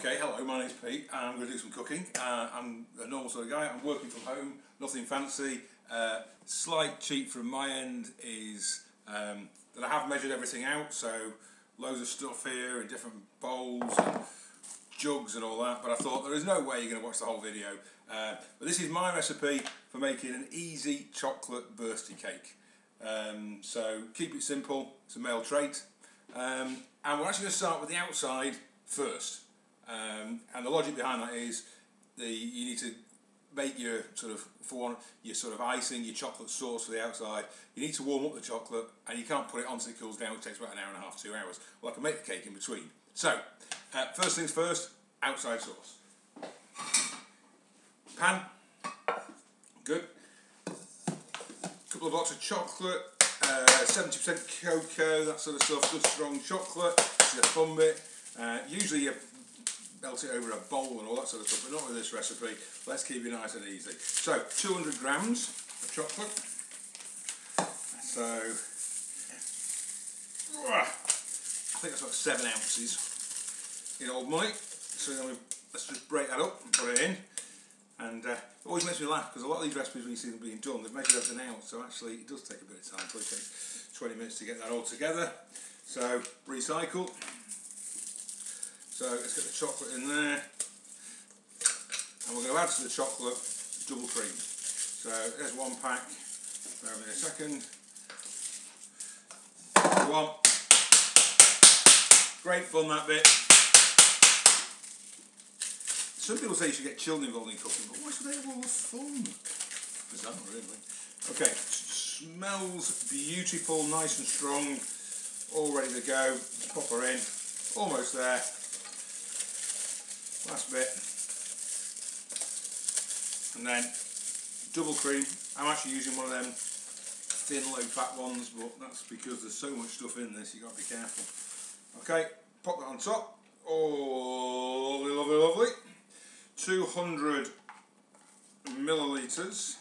Okay, hello, my name's Pete and I'm going to do some cooking. I'm a normal sort of guy, I'm working from home, nothing fancy. Slight cheat from my end is that I have measured everything out, so loads of stuff here in different bowls and jugs and all that, but I thought there is no way you're going to watch the whole video. But this is my recipe for making an easy chocolate birthday cake. So keep it simple, it's a male trait. And we're actually going to start with the outside first. And the logic behind that is you need to make your sort of icing, your chocolate sauce for the outside. You need to warm up the chocolate, and you can't put it on until it cools down. It takes about an hour and a half, 2 hours. Well, I can make the cake in between. So, first things first, outside sauce. Pan, good. Couple of blocks of chocolate, 70% cocoa, that sort of stuff. Good strong chocolate. This is a fun bit. Usually you melt it over a bowl and all that sort of stuff, but not with this recipe. Let's keep it nice and easy. So 200 grams of chocolate. So I think that's about 7 ounces in old money. So let's just break that up and put it in. And it always makes me laugh because a lot of these recipes when you see them being done, they've measured everything out, so actually it does take a bit of time. Probably takes 20 minutes to get that all together. So recycle. So let's get the chocolate in there, and we're going to add to the chocolate double cream. So there's one pack, bear with me a second. One. Great fun, that bit. Some people say you should get children involved in cooking, but why should they have all the fun? Bizarre, really. Okay, smells beautiful, nice and strong, all ready to go. Pop her in, almost there. Last bit, and then double cream. I'm actually using one of them thin, low fat ones, but that's because there's so much stuff in this, you've got to be careful. Okay, pop that on top. Oh, lovely, lovely, lovely. 200 millilitres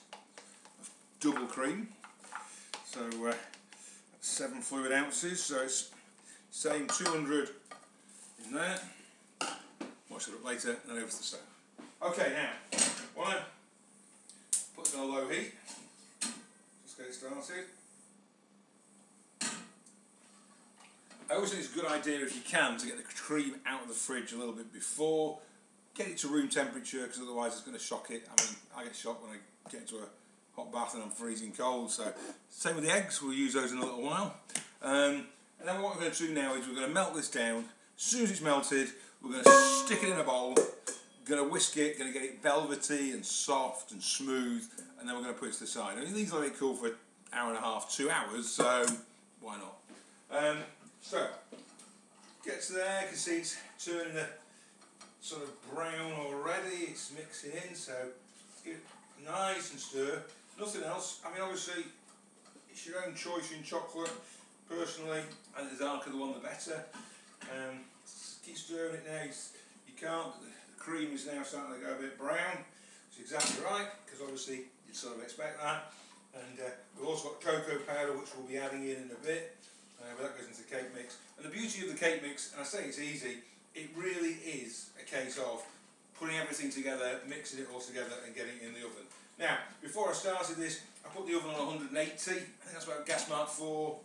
of double cream. So 7 fluid ounces, so it's same 200 in there. Wash it up later and then over to the stove. Okay, now, want to put it on a low heat. Just get it started. I always think it's a good idea if you can to get the cream out of the fridge a little bit before. Get it to room temperature because otherwise it's going to shock it. I mean, I get shocked when I get into a hot bath and I'm freezing cold. So, same with the eggs, we'll use those in a little while. And then what we're going to do now is we're going to melt this down. As soon as it's melted, we're going to stick it in a bowl, going to whisk it, going to get it velvety and soft and smooth, and then we're going to put it to the side. I mean, these are really cool for an hour and a half, 2 hours, so why not? So, gets there, you can see it's turning the sort of brown already, it's mixing in, so give it nice and stir. Nothing else. I mean, obviously, it's your own choice in chocolate. Personally, I think the darker the one, the better. Keep stirring it now. You can't. The cream is now starting to go a bit brown. It's exactly right because obviously you'd sort of expect that. And we've also got cocoa powder, which we'll be adding in a bit. But that goes into the cake mix. And the beauty of the cake mix, and I say it's easy, it really is a case of putting everything together, mixing it all together, and getting it in the oven. Now, before I started this, I put the oven on 180. I think that's about gas mark 4,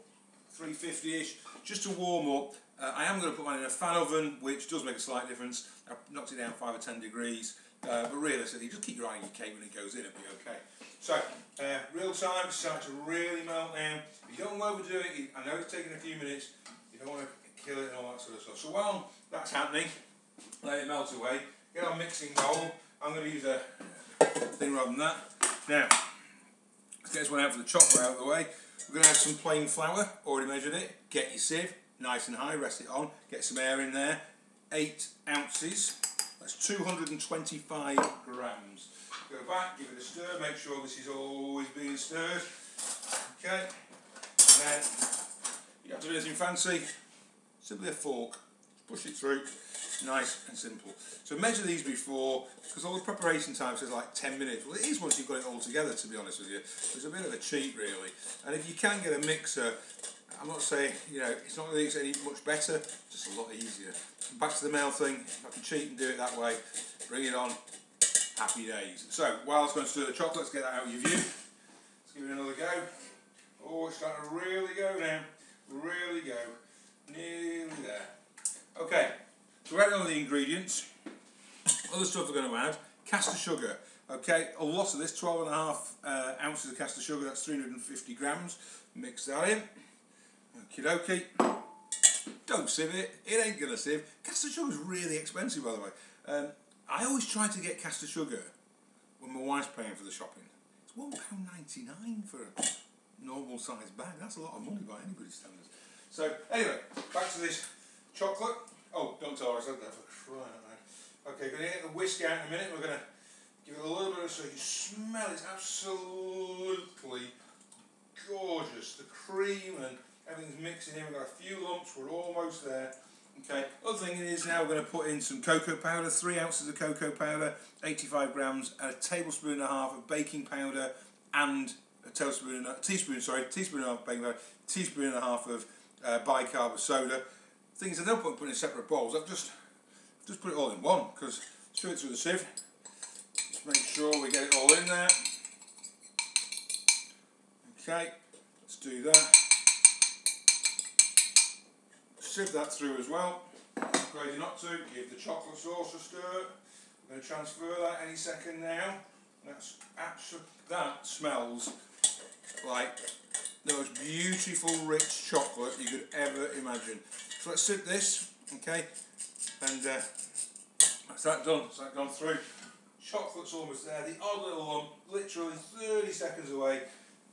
350-ish, just to warm up. I am going to put mine in a fan oven, which does make a slight difference. I've knocked it down 5 or 10 degrees, but realistically, just keep your eye on your cake when it goes in, it'll be okay. So, real time, it's starting to really melt now. You don't want to overdo it. I know it's taking a few minutes. You don't want to kill it and all that sort of stuff. So while that's happening, let it melt away. Get our mixing bowl. I'm going to use a thing rather than that. Now, let's get this one out for the chocolate out of the way. We're going to add some plain flour, already measured it. Get your sieve, nice and high, rest it on. Get some air in there. 8 ounces. That's 225 grams. Go back, give it a stir, make sure this is always being stirred. Okay. And then, you don't have to do anything fancy. Simply a fork. Push it through. Nice and simple. So measure these before, because all the preparation time says like 10 minutes. Well, it is once you've got it all together, to be honest with you. It's a bit of a cheat, really. And if you can get a mixer, I'm not saying, you know, it's not really any much better, just a lot easier. Back to the mail thing, if I can cheat and do it that way, bring it on, happy days. So, while I was going to stir the chocolate, let's get that out of your view. Let's give it another go. Oh, it's starting to really go now, really go, nearly there. Okay, so we're adding all the ingredients. Other stuff we're going to add, caster sugar. Okay, a lot of this, 12.5 ounces of caster sugar, that's 350 grams. Mix that in. Okie dokie. Don't sieve it, it ain't going to sieve. Caster sugar is really expensive, by the way. I always try to get caster sugar when my wife's paying for the shopping. It's £1.99 for a normal sized bag. That's a lot of money by anybody's standards. So, anyway, back to this chocolate. Oh, don't tell her I said that for crying out loud. Okay, going to get the whisk out in a minute. We're going to give it a little bit so you can smell it's absolutely gorgeous. The cream and everything's mixing in. We've got a few lumps, we're almost there. Okay, other thing is now we're going to put in some cocoa powder, 3 ounces of cocoa powder, 85 grams, and a tablespoon and a half of baking powder, and a teaspoon and a half of baking powder, teaspoon and a half of bicarb of soda. Things I don't put in separate bowls. I've just put it all in one because straight through the sieve. Just make sure we get it all in there. Okay, let's do that. Sieve that through as well. Crazy not to. Give the chocolate sauce a stir. We're going to transfer that any second now. That smells like the most beautiful rich chocolate you could ever imagine. So let's sieve this, okay, and that's that done. So that's gone through. Chocolate's almost there. The odd little lump, literally 30 seconds away,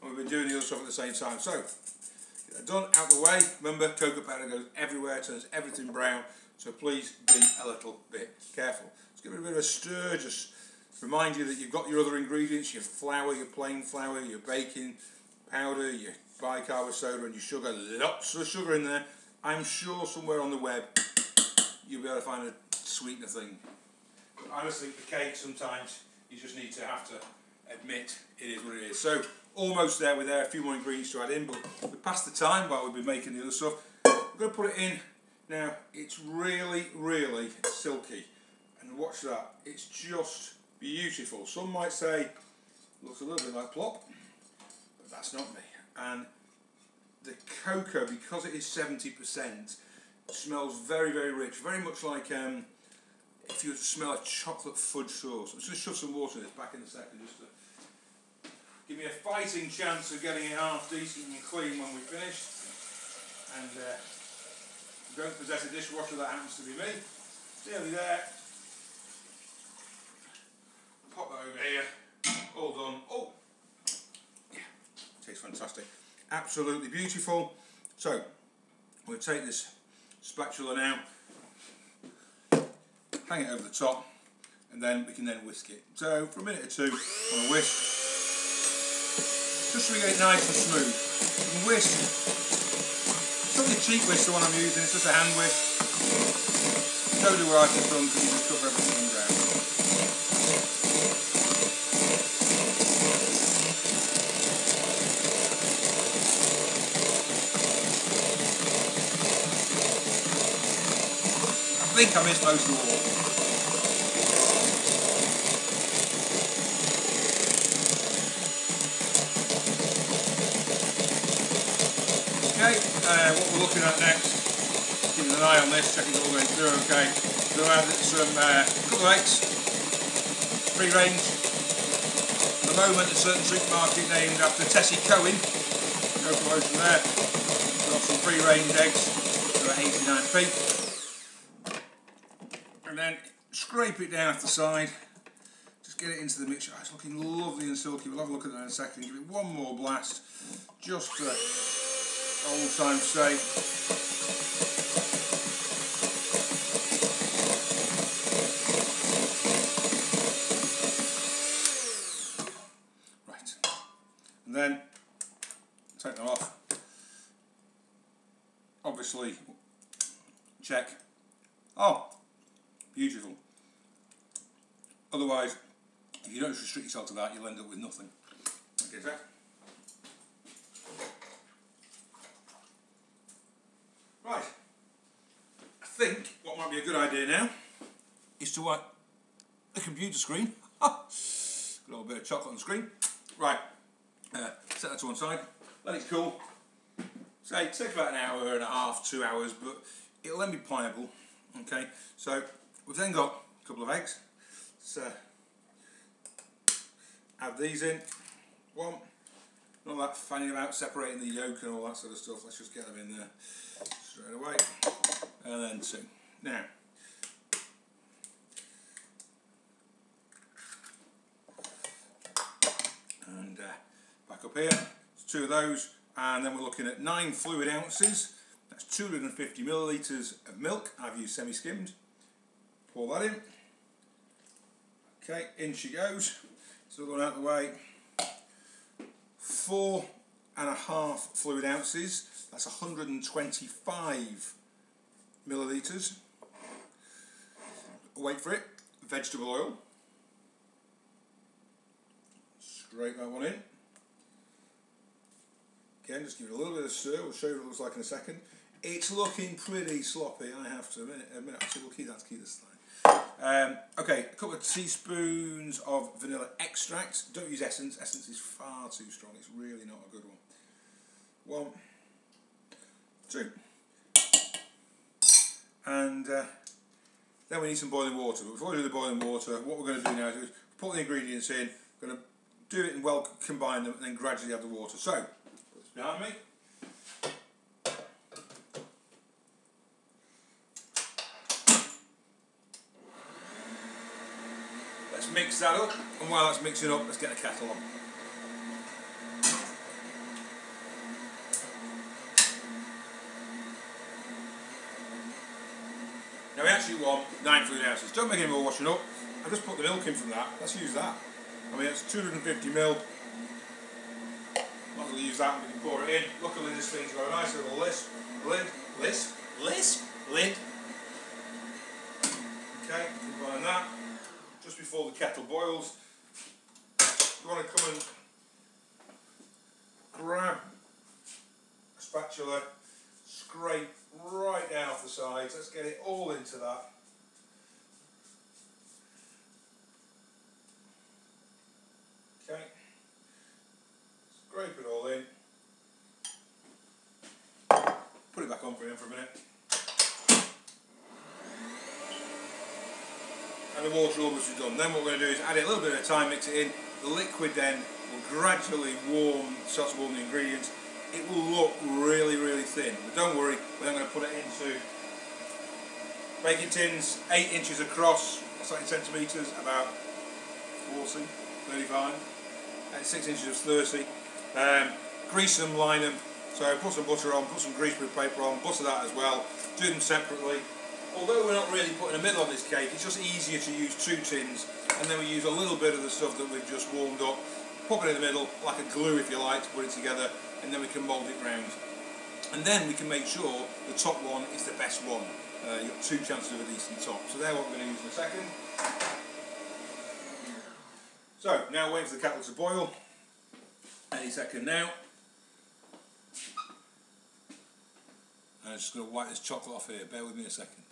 and we've been doing the other stuff at the same time. So get that done, out the way. Remember, cocoa powder goes everywhere, turns everything brown. So please be a little bit careful. Let's give it a bit of a stir. Just remind you that you've got your other ingredients: your flour, your plain flour, your baking powder, your bicarb soda, and your sugar. Lots of sugar in there. I'm sure somewhere on the web you'll be able to find a sweetener thing. But I just think the cake sometimes you just need to have to admit it is what it is. So almost there, we're there, a few more ingredients to add in, but we're past the time while we've been making the other stuff. We're going to put it in. Now it's really, really silky, and watch that, it's just beautiful. Some might say looks a little bit like plop, but that's not me. And the cocoa, because it is 70%, smells very, very rich, very much like if you were to smell a chocolate fudge sauce. I'm just going to shove some water in this back in a second, just to give me a fighting chance of getting it half decent and clean when we finish. And don't possess a dishwasher, that happens to be me. Nearly there. Pop that over here. All done. Oh, yeah, tastes fantastic. Absolutely beautiful. So we'll take this spatula now, hang it over the top, and then we can then whisk it. So for a minute or two on a whisk, just so we get it nice and smooth. You can whisk. It's not a cheap whisk, the one I'm using, it's just a hand whisk. Don't do what I've done because you just cover everything down. I think I missed most of all. Okay, what we're looking at next, keeping an eye on this, checking it's all going through okay. So we'll add some couple of eggs, free range. At the moment, a certain supermarket named after Tessie Cohen, no promotion there. We've got some free range eggs, they're at 89p. And then scrape it down at the side, just get it into the mixture. Oh, it's looking lovely and silky. We'll have a look at that in a second. Give it one more blast, just for old time's sake. Right, and then take them off. Obviously, check. Oh, beautiful. Otherwise, if you don't restrict yourself to that, you'll end up with nothing. Okay, so Right, I think what might be a good idea now is to wipe the computer screen. Got a little bit of chocolate on the screen. Right, set that to one side, let it cool. Say, it takes about an hour and a half, 2 hours, but it'll then be pliable. Okay, so we've then got a couple of eggs. So add these in. One, not that fanning about separating the yolk and all that sort of stuff. Let's just get them in there straight away. And then two. Now, and back up here, two of those, and then we're looking at 9 fluid ounces. That's 250 millilitres of milk. I've used semi-skimmed. Pour that in. Okay, in she goes. So going out the way. 4.5 fluid ounces. That's 125 millilitres. Wait for it. Vegetable oil. Scrape that one in. Again, just give it a little bit of stir. We'll show you what it looks like in a second. It's looking pretty sloppy, I have to admit. Actually, we'll keep this time. Okay, a couple of teaspoons of vanilla extract. Don't use essence. Essence is far too strong. It's really not a good one. 1, 2. And then we need some boiling water. But before we do the boiling water, what we're going to do now is put the ingredients in. We're going to do it and well combine them, and then gradually add the water. So, put this behind me. Let's mix that up, and while that's mixing up, let's get the kettle on. Now we actually want 9 fluid ounces. Don't make any more washing up. I've just put the milk in from that. Let's use that. I mean, it's 250 ml. Might as well use that and we can pour it in. Luckily this thing's got a nice little lid. Okay, combine that. Just before the kettle boils, you want to come and grab a spatula, scrape right down off the sides. Let's get it all into that. Okay, scrape it all in. Put it back on for a minute. And the water almost is done. Then what we're going to do is add it a little bit of time, mix it in. The liquid then will gradually start to warm the ingredients. It will look really, really thin. But don't worry, we're then going to put it into baking tins, 8 inches across, what's that in centimetres? About 40, 35. And 6 inches of 30. Grease them, line them. So put some butter on, put some greaseproof paper on, butter that as well. Do them separately. Although we're not really putting a middle on this cake, it's just easier to use 2 tins, and then we use a little bit of the stuff that we've just warmed up, pop it in the middle, like a glue if you like, to put it together, and then we can mould it round. And then we can make sure the top one is the best one. You've got 2 chances of a decent top. So they're what we're going to use in a second. So, now waiting for the kettle to boil. Any second now. And I'm just going to wipe this chocolate off here. Bear with me a second.